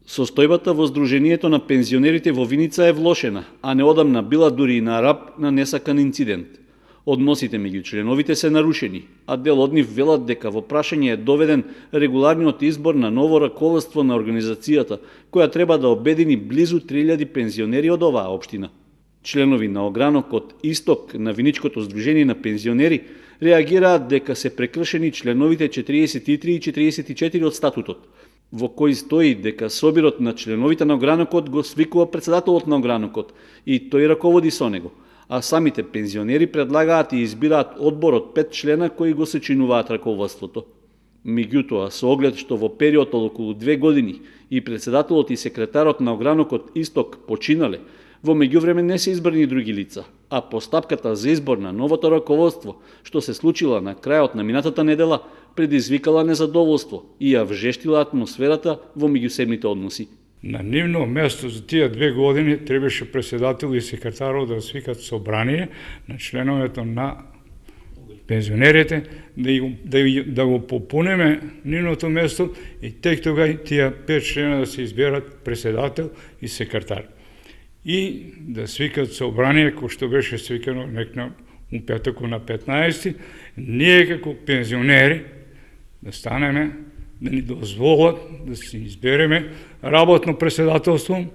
Состојбата во Сдруженијето на пензионерите во Виница е влошена, а неодамна била дури и на раб на несакан инцидент. Односите меѓу членовите се нарушени, а дел од нив велат дека во прашање е доведен регуларниот избор на ново раководство на организацијата, која треба да обедини близу 3000 пензионери од оваа општина. Членови на огранокот Исток на Виничкото Сдружение на пензионери реагираат дека се прекршени членовите 43 и 44 од статутот, во кој стои дека собирот на членовите на огранокот го свикува председателот на огранокот и тој раководи со него, а самите пензионери предлагаат и избираат одбор од 5 члена кои го сочинуваат раководството. Меѓутоа, со оглед што во период од околу 2 години и председателот и секретарот на огранокот Исток починале, во меѓувреме не се избрани други лица, а постапката за избор на новото раководство, што се случила на крајот на минатата недела, предизвикала незадоволство и ја вжештила атмосферата во меѓусебните односи. На нивно место за тие 2 години требаше председател и секретарот да свикат собрание на членовете на пензионерите, да го попунеме нивното место и тек тога тие 5 члена да се изберат председател и секретар. И да свикат собрание, кој што беше свикано некна у петоку на 15, ние како пензионери да станеме, да ни дозволат да си избереме работно председателство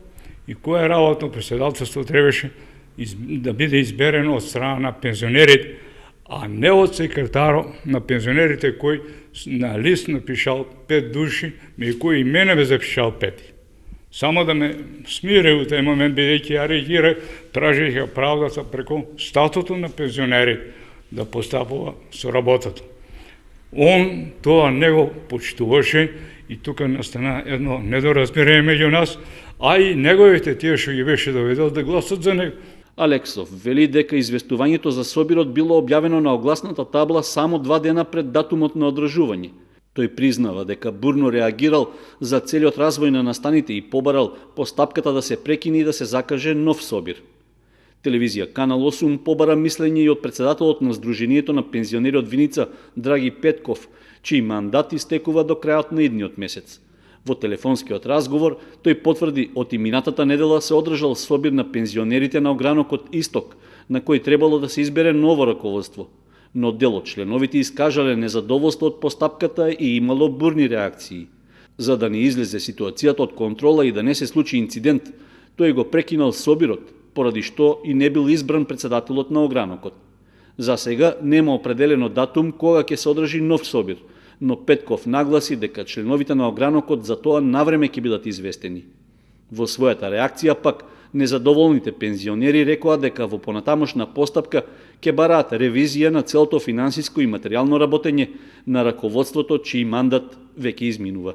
и кое работно председателство требаше да биде изберено од страна на пензионерите, а не од секретарот на пензионерите кој на лист напишал 5 души, меѓу кои и мене ме запишал 5. Само да ме смире у тој момент, бидејќи ја реагира, тражејќи правдата преку статутот на пензионерите да постапува со работата. Он тоа не го почитуваше и тука настана едно недоразбирање меѓу нас, а и неговите тие што ги беше доведел да гласат за него. Алексов вели дека известувањето за собирот било објавено на огласната табла само 2 дена пред датумот на одржување. Тој признава дека бурно реагирал за целиот развој на настаните и побарал постапката да се прекине и да се закаже нов собир. Телевизија Канал 8 побара мислење и од председателот на Сдруженијето на пензионери од Виница Драги Петков, чиј мандат истекува до крајот на идниот месец. Во телефонскиот разговор тој потврди од минатата недела се одржал собир на пензионерите на огранокот Исток, на кој требало да се избере ново раководство. Но дел од членовите искажале незадоволство од постапката и имало бурни реакции. За да не излезе ситуацијата од контрола и да не се случи инцидент, тој го прекинал собирот, поради што и не бил избран председателот на огранокот. За сега нема определено датум кога ќе се одржи нов собир, но Петков нагласи дека членовите на огранокот за тоа навреме ќе бидат известени. Во својата реакција пак, незадоволните пензионери рекоа дека во понатамошна постапка ќе бараат ревизија на целото финансиско и материјално работење на раководството чиј мандат веќе изминува.